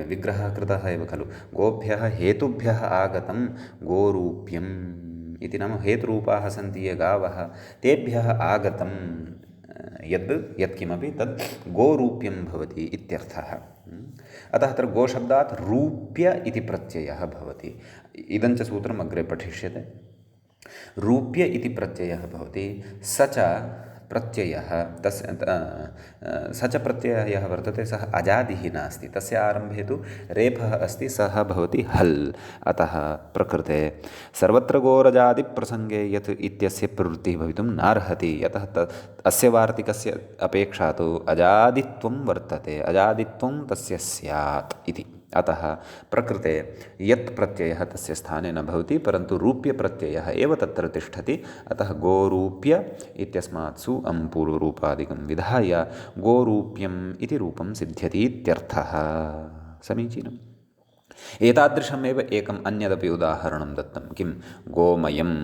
विग्रहः कृतः एव खलु गोभ्यः हेतुभ्यः आगतं गोरूप्यम् इति नाम हेतुरूपाः सन्ति ये गावः तेभ्यः आगतं यत्किमपि तद् गोरूप्यं भवति इत्यर्थः। अतः अत्र गोशब्दात् रूप्य इति प्रत्ययः भवति। इदञ्च सूत्रम् अग्रे पठिष्यते। रूप्य इति प्रत्ययः भवति। स च प्रत्ययः स च प्रत्ययः यः वर्तते सः अजादिः नास्ति। तस्य आरम्भे तु रेफः अस्ति, सः भवति हल्। अतः प्रकृते सर्वत्र गोरजादिप्रसङ्गे यत् इत्यस्य प्रवृत्तिः भवितुं नार्हति। यतः अस्य वार्तिकस्य अपेक्षा तु अजादित्वं वर्तते, अजादित्वं तस्य स्यात् इति। अतः प्रकृते यत् प्रत्ययः तस्य स्थाने न भवति, परन्तु रूप्यप्रत्ययः एव तत्र तिष्ठति। अतः गोरूप्य इत्यस्मात् सु पूर्वरूपादिकं विधाय गोरूप्यम् इति रूपं सिद्ध्यति इत्यर्थः। समीचीनम्। एतादृशमेव एकम् अन्यदपि उदाहरणं दत्तं। किं? गोमयम्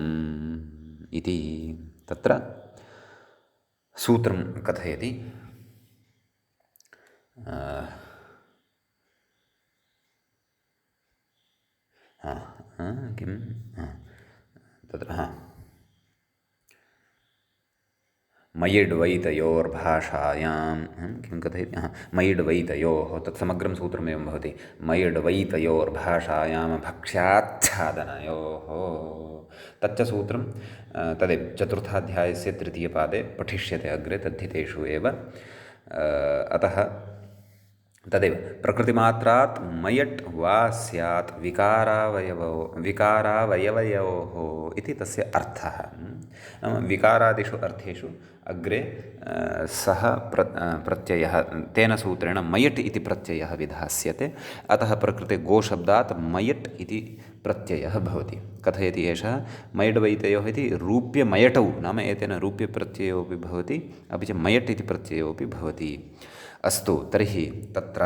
इति तत्र सूत्रं कथयति। किं तत्र मयिड्वैतयोर्भाषायां किं कथयति? मयिड्वैतयोः, तत् समग्रं सूत्रमेवं भवति। मयिड्वैतयोर्भाषायां भक्ष्याच्छादनयोः, तच्च सूत्रं तदेव चतुर्थाध्यायस्य तृतीयपादे पठिष्यते अग्रे तद्धितेषु एव। अतः तदेव प्रकृतिमात्रात् मयट् वा स्यात् विकारावयवयोः इति तस्य अर्थः। नाम विकारादिषु अर्थेषु अग्रे सः प्रत्ययः तेन सूत्रेण मयट् इति प्रत्ययः विधास्यते। अतः प्रकृते गोशब्दात् मयट् इति प्रत्ययः भवति। कथयति एषः मयड्वैतयोः इति रूप्यमयटौ, नाम एतेन रूप्यप्रत्ययोऽपि भवति, अपि च मयट् इति प्रत्ययोऽपि भवति। अस्तु, तर्हि तत्र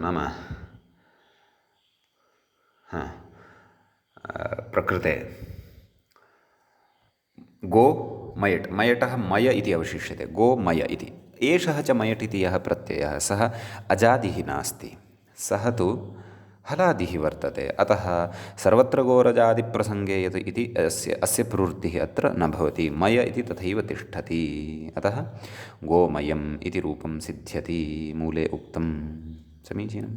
नाम प्रकृते गो मयट्, मयटः मय इति अवशिष्यते, गो मय इति। एषः च मयट् इति यः प्रत्ययः सः अजादिः नास्ति, सः तु हलादिः वर्तते। अतः सर्वत्र गोरजादिप्रसङ्गे यत् इति अस्य प्रवृत्तिः अत्र न भवति। मय इति तथैव तिष्ठति। अतः गोमयम् इति रूपं सिद्ध्यति, मूले उक्तं। समीचीनम्।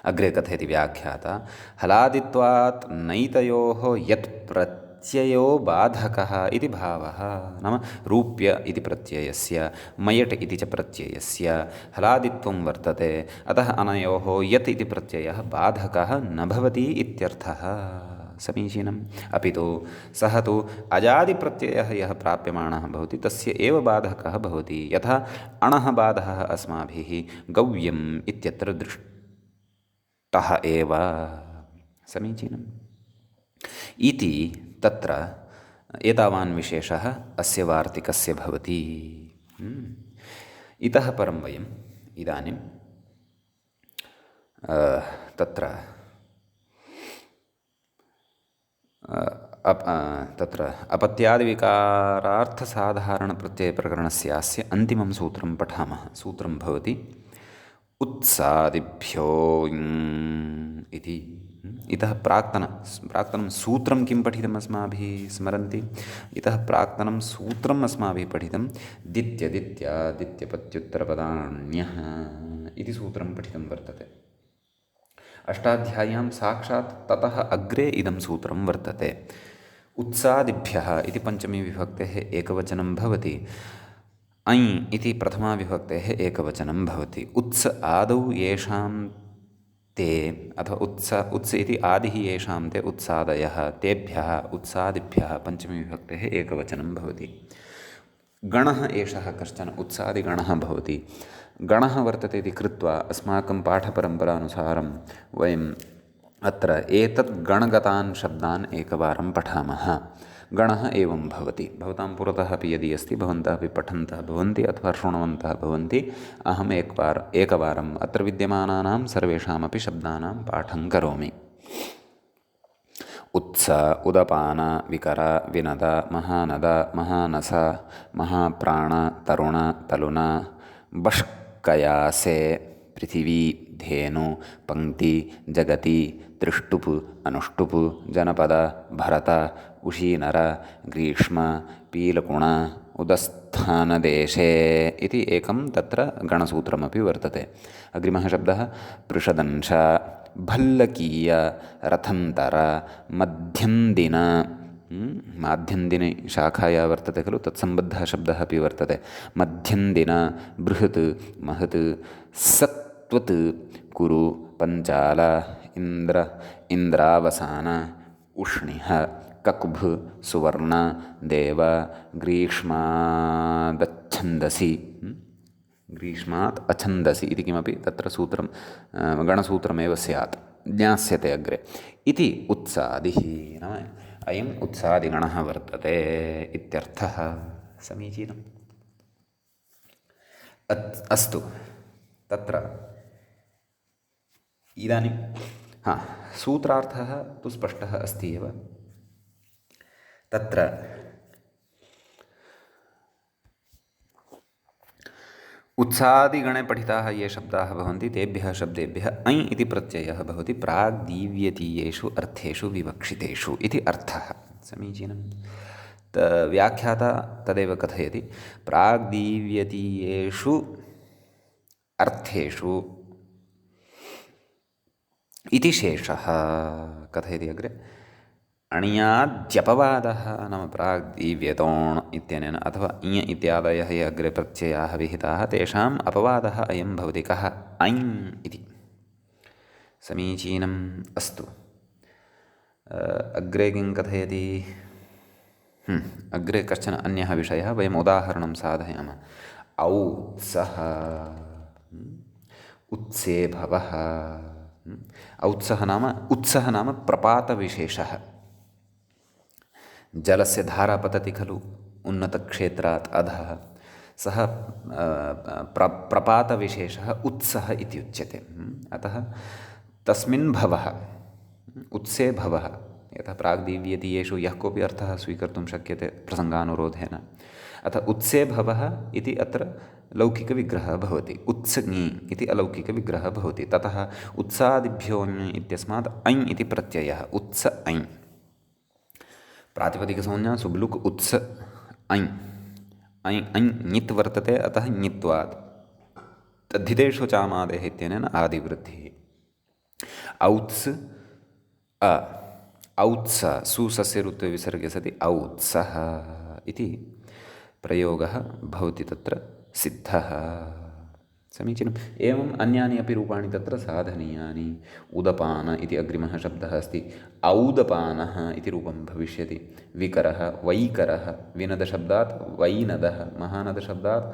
अग्रे कथयति व्याख्याता। हलादित्वात् नैतयोः यत् प्रत्ययो बाधकः इति भावः। नाम रूप्य इति प्रत्ययस्य मयट् इति च प्रत्ययस्य हलादित्वं वर्तते। अतः अनयोः यत् इति प्रत्ययः बाधकः न भवति इत्यर्थः। समीचीनम्। अपि तु सः तु अजादिप्रत्ययः यः प्राप्यमाणः भवति तस्य एव बाधकः भवति। यथा अणः बाधः अस्माभिः गव्यम् इत्यत्र दृष्टः एव। समीचीनम्। इति तत्र एतावान् विशेषः अस्य वार्तिकस्य भवति। इतः परं वयम् इदानीं तत्र अपत्यादिविकारार्थसाधारणप्रत्ययप्रकरणस्यास्य अन्तिमं सूत्रं पठामः। सूत्रं भवति उत्सादिभ्यो इति। इतः प्राक्तनं सूत्रं किं पठितम् अस्माभिः स्मरन्ति? इतः प्राक्तनं सूत्रम् अस्माभिः पठितं दित्यपत्युत्तरपदान्यः इति सूत्रं पठितं वर्तते। अष्टाध्याय्यां साक्षात् ततः अग्रे इदं सूत्रं वर्तते। उत्सादिभ्यः इति पञ्चमी विभक्तेः एकवचनं भवति। ऐ इति प्रथमा विभक्तेः एकवचनं भवति। उत्स आदौ येषां ते, अथवा उत्स इति आदिः येषां ते उत्सादयः, तेभ्यः उत्सादिभ्यः पञ्चमी विभक्तेः एकवचनं भवति। गणः एषः कश्चन उत्सादिगणः भवति। गणः वर्तते इति कृत्वा अस्माकं पाठपरम्परानुसारं वयम् अत्र एतत् गणगतान् शब्दान् एकवारं पठामः। गणः एवं भवति। भवतां पुरतः अपि यदि अस्ति, भवन्तः अपि पठन्तः भवन्ति अथवा शृण्वन्तः भवन्ति। अहम् एकवारम् अत्र विद्यमानानां सर्वेषामपि शब्दानां पाठं करोमि। उत्स, उदपान, विकर, विनद, महानद, महानस, महाप्राण, तरुण, तलुन, बष्कयासे, पृथिवी, धेनु पंक्ति जगति त्रिष्टुप् अनुष्टुप् जनपद भरत उशीनर ग्रीष्म पीलकुण उदस्थानदेशे इति एकं तत्र गणसूत्रमपि वर्तते। अग्रिमः शब्दः पृषदंश भल्लकीय रथन्तर मध्यन्दिन माध्यन्दिने शाखाया वर्तते खलु तत्सम्बद्धः शब्दः अपि वर्तते। मध्यन्दिन बृहत् महत् सत्त्वत् कुरु पञ्चाल इन्द्र इन्द्रावसान उष्णिः ककुभ सुवर्ण देव ग्रीष्मादच्छन्दसि ग्रीष्मात् अछन्दसि इति किमपि तत्र सूत्रं गणसूत्रमेव स्यात् ज्ञास्यते अग्रे इति उत्सादिः नाम अयम् उत्सादिगणः वर्तते इत्यर्थः। समीचीनम्। अस्तु तत्र इदानीं सूत्रार्थः तु स्पष्टः अस्ति एव। तत्र उत्सादिगणे पठिताः ये शब्दाः भवन्ति तेभ्यः शब्देभ्यः ऐ इति प्रत्ययः भवति प्राग्दीव्यतीयेषु अर्थेषु विवक्षितेषु इति अर्थः। समीचीनं। व्याख्याता तदेव कथयति प्राग्दीव्यतीयेषु अर्थेषु इति शेषः कथयति अग्रे। अणियाद्यपवादः नाम प्राग्दीव्यतोण् इत्यनेन अथवा इञ इत्यादयः ये अग्रे प्रत्ययाः विहिताः तेषाम् अपवादः अयं भवति कः ऐम् इति। समीचीनम्। अस्तु अग्रे किं कथयति। अग्रे कश्चन अन्यः विषयः वयम् उदाहरणं साधयामः। औत्सः उत्सेभवः। औत्सः नाम उत्सः नाम प्रपातविशेषः। जलस्य धारा पतति खलु उन्नतक्षेत्रात् अधः सः प्रपातविशेषः उत्सः इति उच्यते। अतः तस्मिन् भवः उत्से भवः यथा प्राग्दीव्यतीयेषु यः कोऽपि अर्थः स्वीकर्तुं शक्यते प्रसङ्गानुरोधेन। अतः उत्से भवः इति अत्र लौकिकविग्रहः भवति। उत्सङि इति अलौकिकविग्रहः भवति। ततः उत्सादिभ्यो ङि इत्यस्मात् ऐ इति प्रत्ययः उत्स ऐ। प्रातिपदिकसंज्ञा सुब्लुक् उत्स ऐ ऐ ऐ ङित् वर्तते अतः ङित्वात् तद्धितेषु चामादेः इत्यनेन आदिवृद्धिः। औत्स् अ औत्स सुसस्य ऋत्वे विसर्गे सति औत्सः इति प्रयोगः भवति तत्र सिद्धः। समीचीनम्। एवम् अन्यानि अपि रूपाणि तत्र साधनीयानि। उदपान इति अग्रिमः शब्दः अस्ति। औदपानः इति रूपं भविष्यति। विकरः वैकरः विनदशब्दात् वैनदः महानदशब्दात्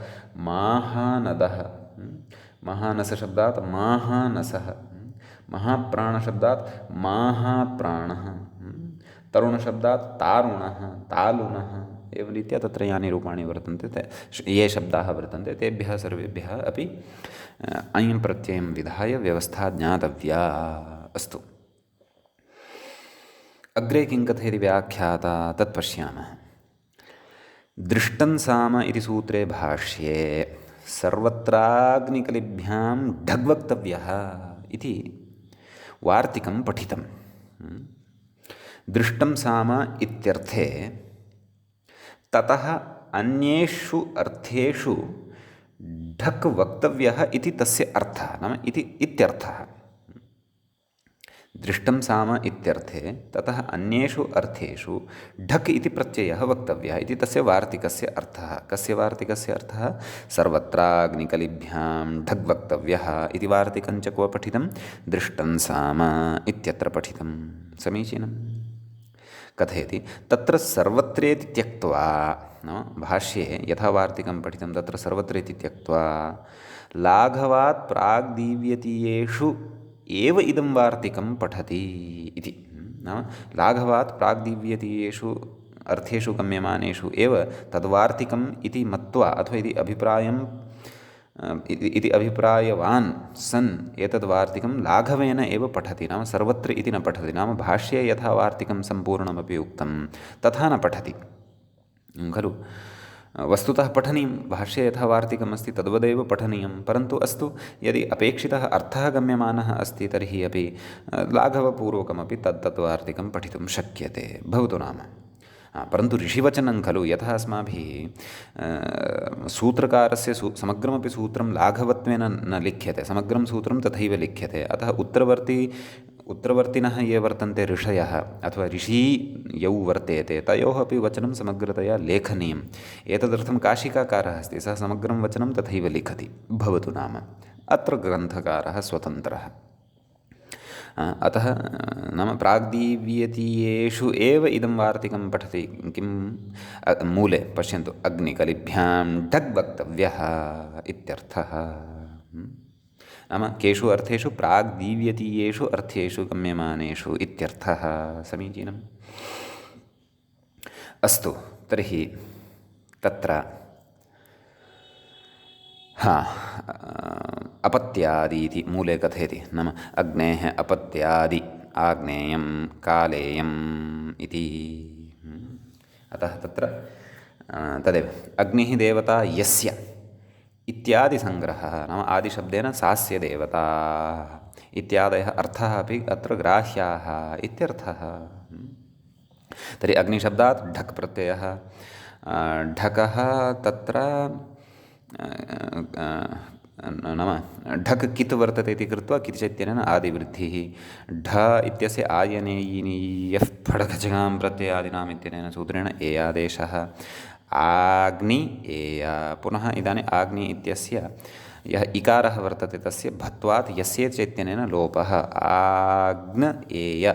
माहानदः महानसशब्दात् माहानसः महाप्राणशब्दात् माहाप्राणः तरुणशब्दात् तारुणः तालुनः। एवं रीत्या तत्र यानि रूपाणि वर्तन्ते ये शब्दाः वर्तन्ते तेभ्यः सर्वेभ्यः अपि ऐं प्रत्ययं विधाय व्यवस्था ज्ञातव्या। अस्तु अग्रे किं कथयति व्याख्याता तत् पश्यामः। दृष्टं साम इति सूत्रे भाष्ये सर्वत्राग्निकलिभ्यां ढग्वक्तव्यः इति वार्तिकं पठितं। दृष्टं साम इत्यर्थे ततः अन्येषु अर्थेषु ढक् वक्तव्यः इति तस्य अर्थः नाम इति इत्यर्थः। दृष्टं साम इत्यर्थे ततः अन्येषु अर्थेषु ढक् इति प्रत्ययः वक्तव्यः इति तस्य वार्तिकस्य अर्थः। कस्य वार्तिकस्य अर्थः? सर्वत्राग्निकलिभ्यां ढग् वक्तव्यः इति वार्तिकं च क्व पठितं? दृष्टं साम इत्यत्र पठितं। समीचीनं। कथयति तत्र सर्वत्रेति त्यक्त्वा नाम भाष्ये यथा वार्तिकं पठितं तत्र सर्वत्रेति त्यक्त्वा लाघवात् प्राग्दीव्यतीयेषु एव इदं वार्तिकं पठति इति। नाम लाघवात् प्राग्दीव्यतीयेषु अर्थेषु गम्यमानेषु एव तद्वार्तिकम् इति मत्वा अथवा इति अभिप्रायवान् सन् एतद्वार्तिकं लाघवेन एव पठति। नाम सर्वत्र इति न पठति। नाम भाष्ये यथा वार्तिकं सम्पूर्णमपि उक्तं तथा न पठति खलु। वस्तुतः पठनीयं, भाष्ये यथा वार्तिकमस्ति तद्वदेव पठनीयं, परन्तु अस्तु यदि अपेक्षितः अर्थः गम्यमानः अस्ति तर्हि अपि लाघवपूर्वकमपि तत्तत् वार्तिकं पठितुं शक्यते, भवतु नाम। परन्तु ऋषिवचनं खलु, यथा अस्माभिः सूत्रकारस्य समग्रमपि सूत्रं लाघवत्वेन न लिख्यते, समग्रं सूत्रं तथैव लिख्यते। अतः उत्तरवर्तिनः ये वर्तन्ते ऋषयः अथवा ऋषी यौ वर्तेते तयोः अपि वचनं समग्रतया लेखनीयम्। एतदर्थं काशिकाकारः अस्ति, सः समग्रं वचनं तथैव लिखति, भवतु नाम। अत्र ग्रन्थकारः स्वतन्त्रः। अतः नाम प्राग्दीव्यतीयेषु एव इदं वार्तिकं पठति। किं मूले पश्यन्तु, अग्निकलिभ्यां ढग् वक्तव्यः इत्यर्थः। नाम केषु अर्थेषु? प्राग्दीव्यतीयेषु अर्थेषु गम्यमानेषु इत्यर्थः। समीचीनम्। अस्तु, तर्हि तत्र अपत्यादि इति मूले कथयति। नाम अग्नेः अपत्यादि आग्नेयं कालेयम् इति। अतः तत्र तदेव अग्निः देवता यस्य इत्यादिसङ्ग्रहः, नाम आदिशब्देन सास्य देवता इत्यादयः अर्थाः अपि अत्र ग्राह्याः इत्यर्थः। तर्हि अग्निशब्दात् ढक् प्रत्ययः, ढकः तत्र नाम ढक् कित् वर्तते इति कृत्वा कितिचित्यनेन आदिवृद्धिः। ढ इत्यस्य आयनेयिनीयः फडगजगां प्रत्ययादीनाम् इत्यनेन सूत्रेण एयादेशः। आग्नि एया, पुनः इदानीम् आग्नि इत्यस्य यः इकारः वर्तते तस्य भत्वात् यस्य चैत्यनेन लोपः। आग्न एय,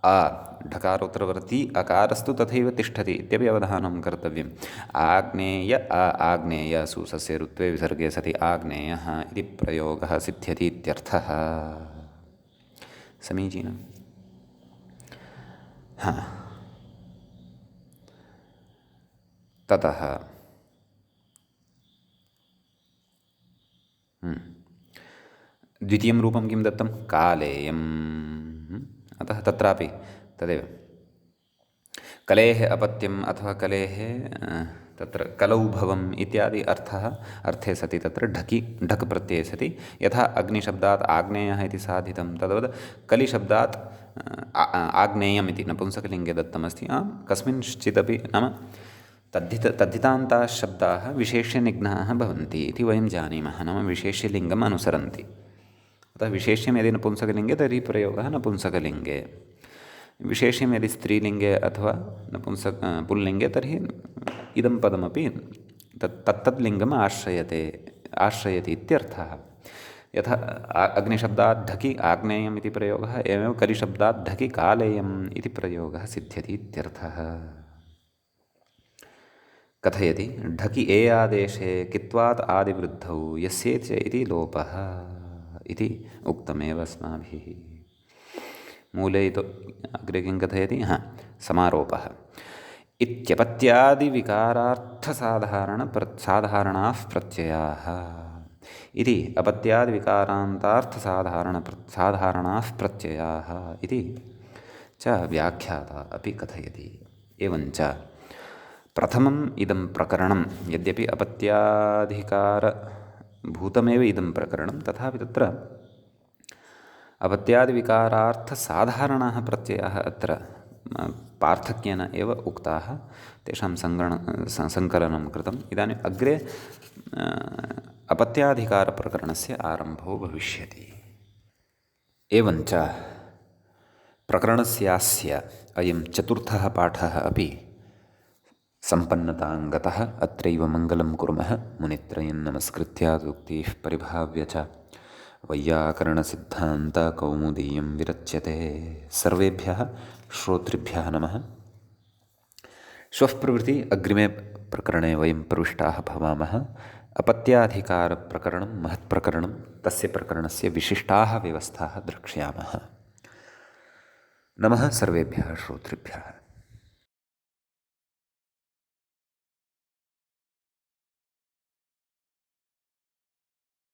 आ ढकारोत्तरवर्ती अकारस्तु तथैव तिष्ठति इत्यपि अवधानं कर्तव्यम्। आग्नेय आग्नेयसु सस्य ऋत्वे विसर्गे सति आग्नेयः इति प्रयोगः सिद्ध्यति इत्यर्थः। समीचीनम्। ततः द्वितीयं रूपं किं दत्तं? कालेयम्। अतः तत्रापि तदेव कलेः अपत्यम् अथवा कलेः तत्र कलौ भवम् इत्यादि अर्थे सति तत्र ढक् प्रत्यये सति, यथा अग्निशब्दात् आग्नेयः इति साधितं तद्वत् कलिशब्दात् आग्नेयम् इति नपुंसकलिङ्गे दत्तमस्ति। कस्मिंश्चिदपि नाम तद्धितान्ताः शब्दाः विशेष्यनिघ्नाः भवन्ति इति वयं जानीमः, नाम विशेष्यलिङ्गम् अनुसरन्ति। अतः विशेष्यं यदि नपुंसकलिङ्गे तर्हि प्रयोगः नपुंसकलिङ्गे, विशेष्यं यदि स्त्रीलिङ्गे अथवा पुल्लिङ्गे तर्हि इदं पदमपि तत्तत् लिङ्गम् आश्रयति इत्यर्थः। यथा अग्निशब्दात् ढकि आग्नेयम् इति प्रयोगः, एवमेव कलिशब्दात् ढकि कालेयम् इति प्रयोगः सिद्ध्यति इत्यर्थः। कथयति ढकि ए आदेशे कित्वात् आदिवृद्धौ यस्येच इति लोपः इति उक्तमेव अस्माभिः। मूले तो अग्रे किं कथयति? समारोपः इत्यपत्यादिविकारार्थसाधारणाः प्रत्ययाः इति अपत्यादिविकारान्तार्थसाधारणाः प्रत्ययाः इति च व्याख्याता अपि कथयति। एवञ्च प्रथमम् इदं प्रकरणं यद्यपि अपत्याधिकारभूतमेव इदं प्रकरणं, तथापि तत्र अपत्यादिविकारार्थसाधारणाः प्रत्ययाः अत्र पार्थक्येन एव उक्ताः, तेषां सङ्कलनं कृतम्। इदानीम् अग्रे अपत्याधिकारप्रकरणस्य आरम्भो भविष्यति। एवञ्च प्रकरणस्यास्य अयं चतुर्थः पाठः अपि सम्पन्नतां गतः। अत्रैव मङ्गलं कुर्मः। मुनित्रयं नमस्कृत्यादुक्तिः परिभाव्य च वैयाकरणसिद्धान्तकौमुदीयं विरच्यते। सर्वेभ्यः श्रोतृभ्यः नमः। श्वः प्रभृति अग्रिमे प्रकरणे वयं प्रविष्टाः भवामः। अपत्याधिकारप्रकरणं महत्प्रकरणं, तस्य प्रकरणस्य विशिष्टाः व्यवस्थाः द्रक्ष्यामः। नमः सर्वेभ्यः श्रोतृभ्यः।